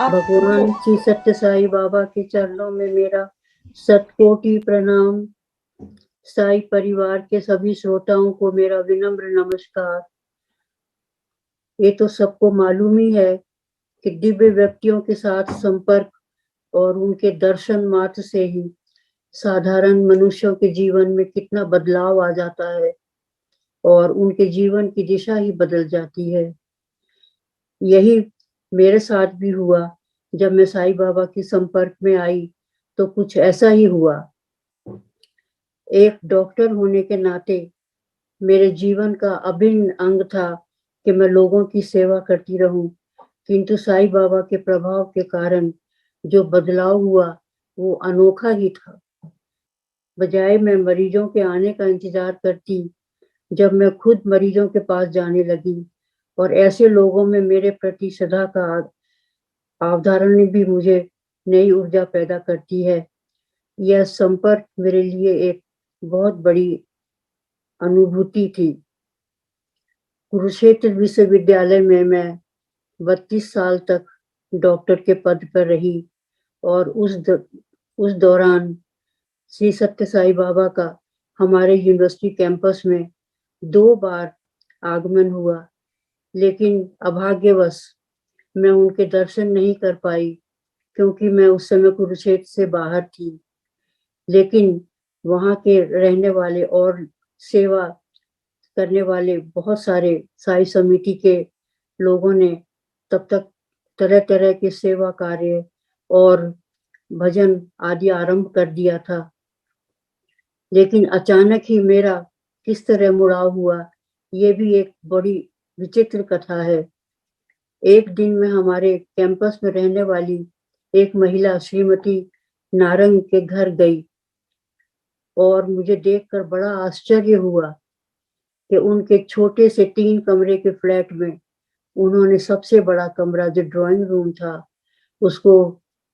भगवान श्री सत्य साई बाबा के चरणों में मेरा शतकोटि प्रणाम। साई परिवार के सभी श्रोताओं को मेरा विनम्र नमस्कार। ये तो सबको मालूम ही है कि दिव्य व्यक्तियों के साथ संपर्क और उनके दर्शन मात्र से ही साधारण मनुष्यों के जीवन में कितना बदलाव आ जाता है और उनके जीवन की दिशा ही बदल जाती है। यही मेरे साथ भी हुआ। जब मैं साईं बाबा के संपर्क में आई तो कुछ ऐसा ही हुआ। एक डॉक्टर होने के नाते मेरे जीवन का अभिन्न अंग था कि मैं लोगों की सेवा करती रहूं, किंतु साईं बाबा के प्रभाव के कारण जो बदलाव हुआ वो अनोखा ही था। बजाय मैं मरीजों के आने का इंतजार करती, जब मैं खुद मरीजों के पास जाने लगी और ऐसे लोगों में मेरे प्रति सदा का अवधारणा भी मुझे नई ऊर्जा पैदा करती है। यह संपर्क मेरे लिए एक बहुत बड़ी अनुभूति थी। कुरुक्षेत्र विश्वविद्यालय में मैं 32 साल तक डॉक्टर के पद पर रही और उस दौरान श्री सत्य साई बाबा का हमारे यूनिवर्सिटी कैंपस में 2 बार आगमन हुआ, लेकिन अभाग्यवश मैं उनके दर्शन नहीं कर पाई क्योंकि मैं उस समय कुरुक्षेत्र से बाहर थी। लेकिन वहाँ के रहने वाले और सेवा करने वाले बहुत सारे साई समिति के लोगों ने तब तक तरह तरह के सेवा कार्य और भजन आदि आरंभ कर दिया था। लेकिन अचानक ही मेरा किस तरह मुड़ाव हुआ, ये भी एक बड़ी विचित्र कथा है। एक दिन मैं हमारे कैंपस में रहने वाली एक महिला श्रीमती नारंग के घर गई और मुझे देखकर बड़ा आश्चर्य हुआ कि उनके छोटे से 3 कमरे के फ्लैट में उन्होंने सबसे बड़ा कमरा जो ड्राइंग रूम था उसको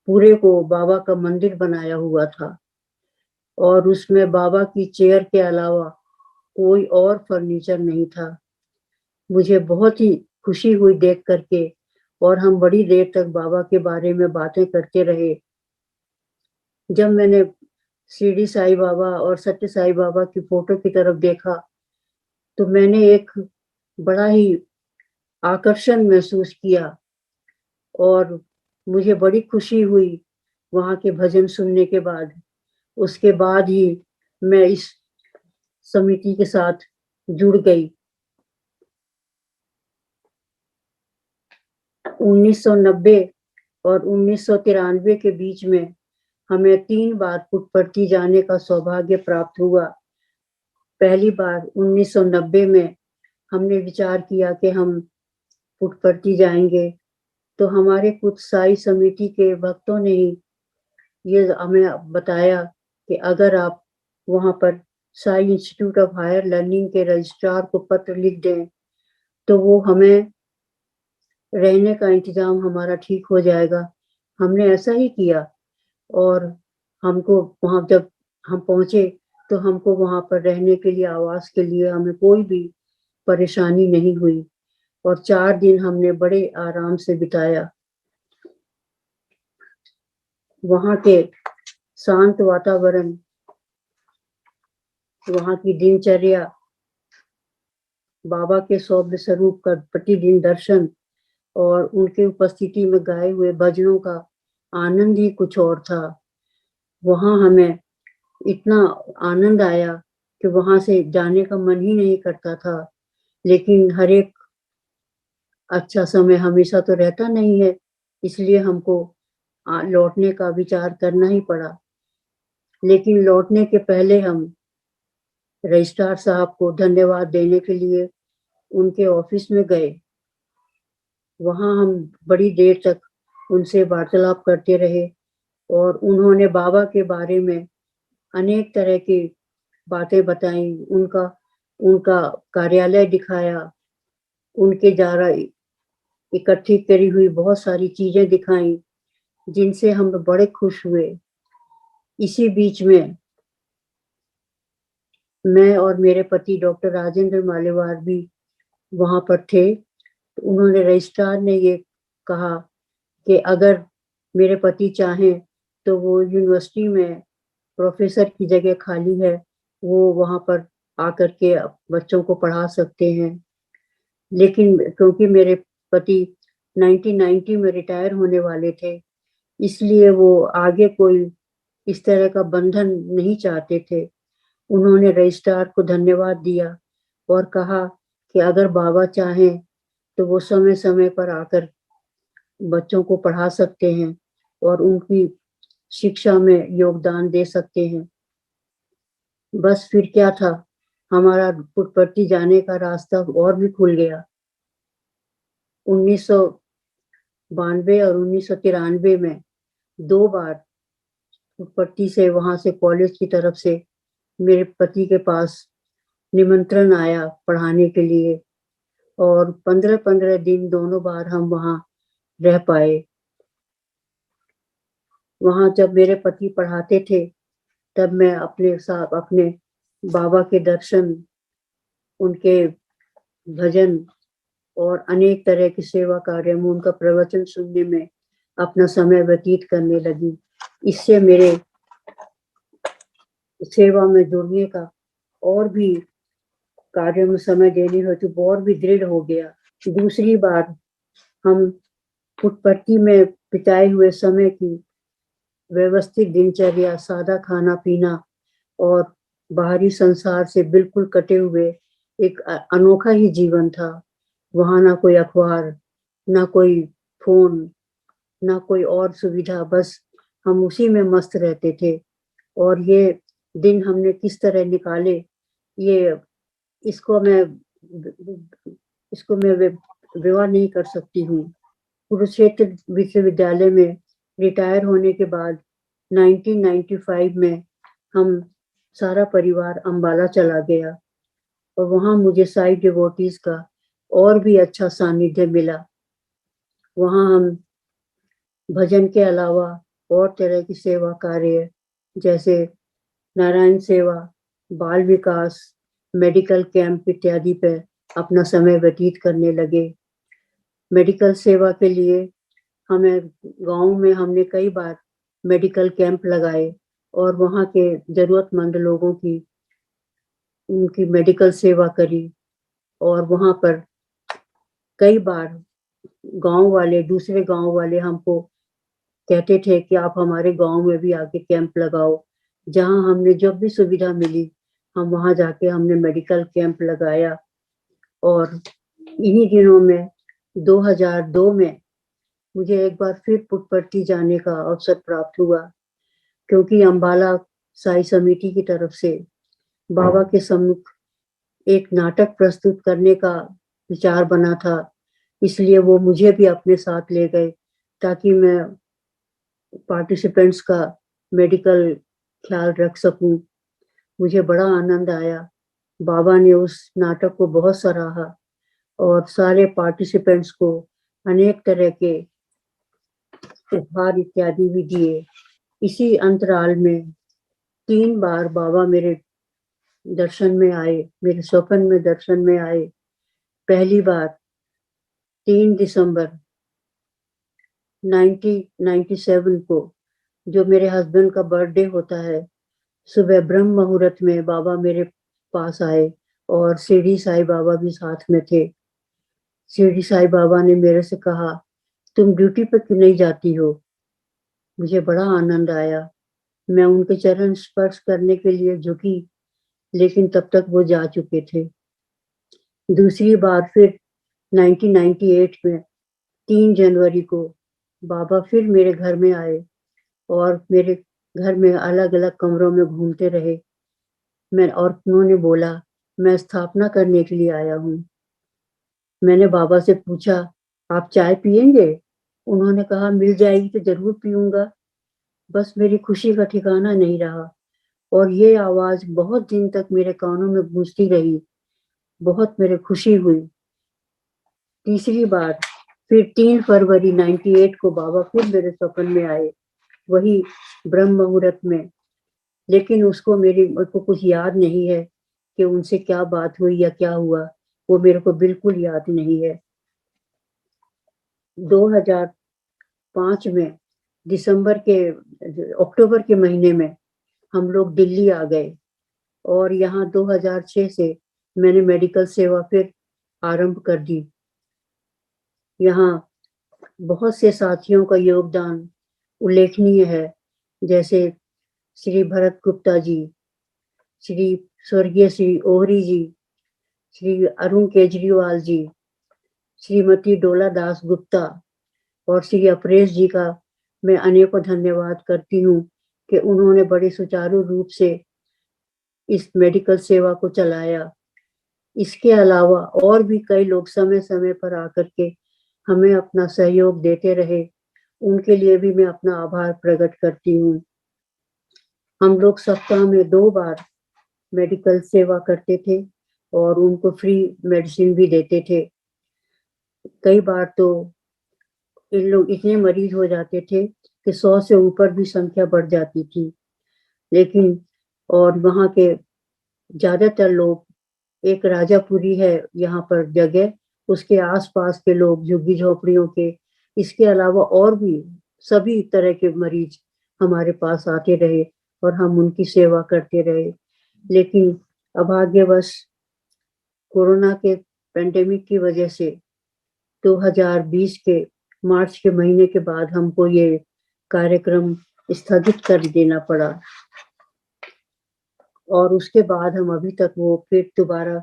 पूरे को बाबा का मंदिर बनाया हुआ था और उसमें बाबा की चेयर के अलावा कोई और फर्नीचर नहीं था। मुझे बहुत ही खुशी हुई देख करके और हम बड़ी देर तक बाबा के बारे में बातें करते रहे। जब मैंने शिरडी साई बाबा और सत्य साई बाबा की फोटो की तरफ देखा तो मैंने एक बड़ा ही आकर्षण महसूस किया और मुझे बड़ी खुशी हुई वहाँ के भजन सुनने के बाद। उसके बाद ही मैं इस समिति के साथ जुड़ गई। 1990 और 1993 के बीच में हमें 3 बार पुट्टपर्ती जाने का सौभाग्य प्राप्त हुआ। पहली बार 1990 में हमने विचार किया कि हम पुट्टपर्ती जाएंगे, तो हमारे कुछ साई समिति के भक्तों ने ही ये हमें बताया कि अगर आप वहाँ पर Sai institute of higher learning के रजिस्ट्रार को पत्र लिख दें तो वो हमें रहने का इंतजाम हमारा ठीक हो जाएगा। हमने ऐसा ही किया और हमको वहाँ जब हम पहुंचे तो हमको वहाँ पर रहने के लिए आवास के लिए हमें कोई भी परेशानी नहीं हुई और 4 दिन हमने बड़े आराम से बिताया। वहाँ के शांत वातावरण, वहाँ की दिनचर्या, बाबा के सौम्य स्वरूप का प्रतिदिन दर्शन और उनके उपस्थिति में गाए हुए भजनों का आनंद ही कुछ और था। वहाँ हमें इतना आनंद आया कि वहाँ से जाने का मन ही नहीं करता था। लेकिन हर एक अच्छा समय हमेशा तो रहता नहीं है, इसलिए हमको लौटने का विचार करना ही पड़ा। लेकिन लौटने के पहले हम रजिस्ट्रार साहब को धन्यवाद देने के लिए उनके ऑफिस में गए। वहाँ हम बड़ी देर तक उनसे वार्तालाप करते रहे और उन्होंने बाबा के बारे में अनेक तरह की बातें बताई। उनका कार्यालय दिखाया, उनके द्वारा इकट्ठी करी हुई बहुत सारी चीजें दिखाई जिनसे हम बड़े खुश हुए। इसी बीच में मैं और मेरे पति डॉक्टर राजेंद्र मालेवार भी वहां पर थे। तो उन्होंने रजिस्ट्रार ने ये कहा कि अगर मेरे पति चाहें तो वो यूनिवर्सिटी में प्रोफेसर की जगह खाली है, वो वहाँ पर आकर के बच्चों को पढ़ा सकते हैं। लेकिन क्योंकि मेरे पति 1990 में रिटायर होने वाले थे, इसलिए वो आगे कोई इस तरह का बंधन नहीं चाहते थे। उन्होंने रजिस्ट्रार को धन्यवाद दिया और कहा कि अगर बाबा चाहें तो वो समय-समय पर आकर बच्चों को पढ़ा सकते हैं और उनकी शिक्षा में योगदान दे सकते हैं। बस फिर क्या था, हमारा पुट्टपर्ती जाने का रास्ता और भी खुल गया। 1992 और 1993 में 2 बार पुट्टपर्ती से वहाँ से कॉलेज की तरफ से मेरे पति के पास निमंत्रण आया पढ़ाने के लिए और 15-15 दिन दोनों बार हम वहाँ रह पाए। वहाँ जब मेरे पति पढ़ाते थे, तब मैं अपने साथ अपने बाबा के दर्शन, उनके भजन और अनेक तरह की सेवा कार्य में उनका प्रवचन सुनने में अपना समय व्यतीत करने लगी। इससे मेरे सेवा में जुड़ने का और भी कार्य में समय देने हेतु और भी दृढ़ हो गया। दूसरी बार हम पुट्टपर्ती में बिताए हुए समय की व्यवस्थित दिनचर्या, सादा खाना-पीना और बाहरी संसार से बिल्कुल कटे हुए एक अनोखा ही जीवन था। वहाँ ना कोई अखबार, ना कोई फ़ोन, ना कोई और सुविधा, बस हम उसी में मस्त रहते थे और ये दिन हमने किस तरह निकाले, ये इसको मैं इसको मैं विवरण नहीं कर सकती हूँ। कुरुक्षेत्र विश्वविद्यालय में रिटायर होने के बाद 1995 में हम सारा परिवार अम्बाला चला गया और वहाँ मुझे साई डिवोटीज का और भी अच्छा सानिध्य मिला। वहाँ हम भजन के अलावा और तरह की सेवा कार्य जैसे नारायण सेवा, बाल विकास, मेडिकल कैंप इत्यादि पे अपना समय व्यतीत करने लगे। मेडिकल सेवा के लिए हमें गाँव में हमने कई बार मेडिकल कैंप लगाए और वहाँ के ज़रूरतमंद लोगों की उनकी मेडिकल सेवा करी और वहाँ पर कई बार दूसरे गाँव वाले हमको कहते थे कि आप हमारे गाँव में भी आके कैंप लगाओ। जहाँ हमने जब भी सुविधा मिली, हम वहाँ जाके हमने मेडिकल कैंप लगाया और इन्हीं दिनों में 2002 में मुझे एक बार फिर पुट्टपर्ती जाने का अवसर प्राप्त हुआ क्योंकि अम्बाला साई समिति की तरफ से बाबा के सम्मुख एक नाटक प्रस्तुत करने का विचार बना था, इसलिए वो मुझे भी अपने साथ ले गए ताकि मैं पार्टिसिपेंट्स का मेडिकल ख्याल रख सकूं। मुझे बड़ा आनंद आया। बाबा ने उस नाटक को बहुत सराहा और सारे पार्टिसिपेंट्स को अनेक तरह के उपहार इत्यादि भी दिए। इसी अंतराल में 3 बार बाबा मेरे दर्शन में आए, मेरे स्वप्न में दर्शन में आए। पहली बार 3 दिसंबर 1997 को जो मेरे हस्बैंड का बर्थडे होता है, सुबह ब्रह्म मुहूर्त में बाबा मेरे पास आए और शिरडी साईं बाबा भी साथ में थे। शिरडी साईं बाबा ने मेरे से कहा, तुम ड्यूटी पे क्यों नहीं जाती हो? मुझे बड़ा आनंद आया। मैं उनके चरण स्पर्श करने के लिए झुकी, लेकिन तब तक वो जा चुके थे। दूसरी बार फिर 1998 में 3 जनवरी को बाबा फिर मेरे घर में आए और मेरे घर में अलग-अलग कमरों में घूमते रहे। उन्होंने बोला, मैं स्थापना करने के लिए आया हूँ। मैंने बाबा से पूछा, आप चाय पिएंगे? उन्होंने कहा, मिल जाएगी तो ज़रूर पीऊँगा। बस मेरी खुशी का ठिकाना नहीं रहा और ये आवाज़ बहुत दिन तक मेरे कानों में गूंजती रही। बहुत मेरे खुशी हुई। तीसरी बार फिर 3 फरवरी 98 को बाबा फिर मेरे स्वप्न में आए, वही ब्रह्म मुहूर्त में। लेकिन मेरे को कुछ याद नहीं है कि उनसे क्या बात हुई या क्या हुआ, वो मेरे को बिल्कुल याद नहीं है। 2005 में अक्टूबर के महीने में हम लोग दिल्ली आ गए और यहाँ 2006 से मैंने मेडिकल सेवा फिर आरंभ कर दी। यहाँ बहुत से साथियों का योगदान उल्लेखनीय है, जैसे श्री भरत गुप्ता जी, स्वर्गीय श्री ओहरी जी, श्री अरुण केजरीवाल जी, श्रीमती डोला दास गुप्ता और श्री अपरेश जी का मैं अनेकों धन्यवाद करती हूँ कि उन्होंने बड़े सुचारू रूप से इस मेडिकल सेवा को चलाया। इसके अलावा और भी कई लोग समय समय पर आकर के हमें अपना सहयोग देते रहे, उनके लिए भी मैं अपना आभार प्रकट करती हूँ। हम लोग सप्ताह में 2 बार मेडिकल सेवा करते थे और उनको फ्री मेडिसिन भी देते थे। कई बार तो इन लोग इतने मरीज हो जाते थे कि 100 से ऊपर भी संख्या बढ़ जाती थी, लेकिन और वहाँ के ज्यादातर लोग, एक राजापुरी है यहाँ पर जगह, उसके आसपास के लोग झुग्गी झोपड़ियों के, इसके अलावा और भी सभी तरह के मरीज हमारे पास आते रहे और हम उनकी सेवा करते रहे। लेकिन अभाग्यवश कोरोना के पेंडेमिक की वजह से 2020 के मार्च के महीने के बाद हमको ये कार्यक्रम स्थगित कर देना पड़ा और उसके बाद हम अभी तक वो फिर दोबारा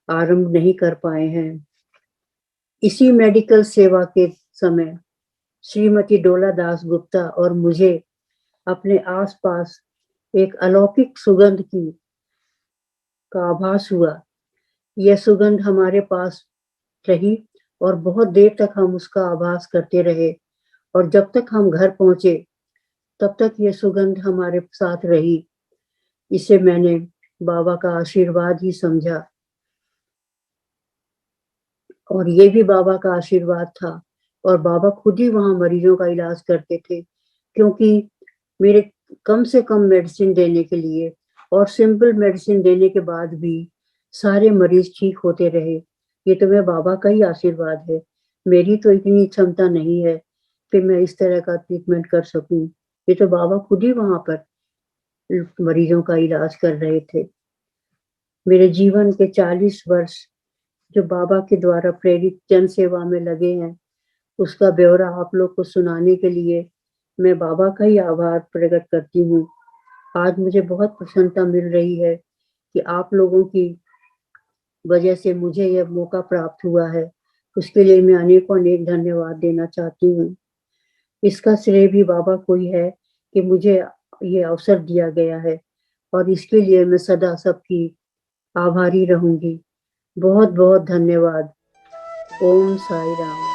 आरंभ नहीं कर पाए हैं। इसी मेडिकल सेवा के समय श्रीमती डोला दास गुप्ता और मुझे अपने आसपास एक अलौकिक सुगंध का आभास हुआ। यह सुगंध हमारे पास रही और बहुत देर तक हम उसका आभास करते रहे और जब तक हम घर पहुंचे तब तक ये सुगंध हमारे साथ रही। इसे मैंने बाबा का आशीर्वाद ही समझा और ये भी बाबा का आशीर्वाद था और बाबा खुद ही वहां मरीजों का इलाज करते थे, क्योंकि मेरे कम से कम मेडिसिन देने के लिए और सिंपल मेडिसिन देने के बाद भी सारे मरीज ठीक होते रहे। ये तो मैं बाबा का ही आशीर्वाद है, मेरी तो इतनी क्षमता नहीं है कि मैं इस तरह का ट्रीटमेंट कर सकूं। ये तो बाबा खुद ही वहां पर मरीजों का इलाज कर रहे थे। मेरे जीवन के 40 वर्ष जो बाबा के द्वारा प्रेरित जन सेवा में लगे हैं, उसका ब्यौरा आप लोग को सुनाने के लिए मैं बाबा का ही आभार प्रकट करती हूँ। आज मुझे बहुत प्रसन्नता मिल रही है कि आप लोगों की वजह से मुझे यह मौका प्राप्त हुआ है, उसके लिए मैं अनेकों अनेक धन्यवाद देना चाहती हूँ। इसका श्रेय भी बाबा को ही है कि मुझे ये अवसर दिया गया है और इसके लिए मैं सदा सबकी आभारी रहूंगी। बहुत बहुत धन्यवाद। ओम साई राम।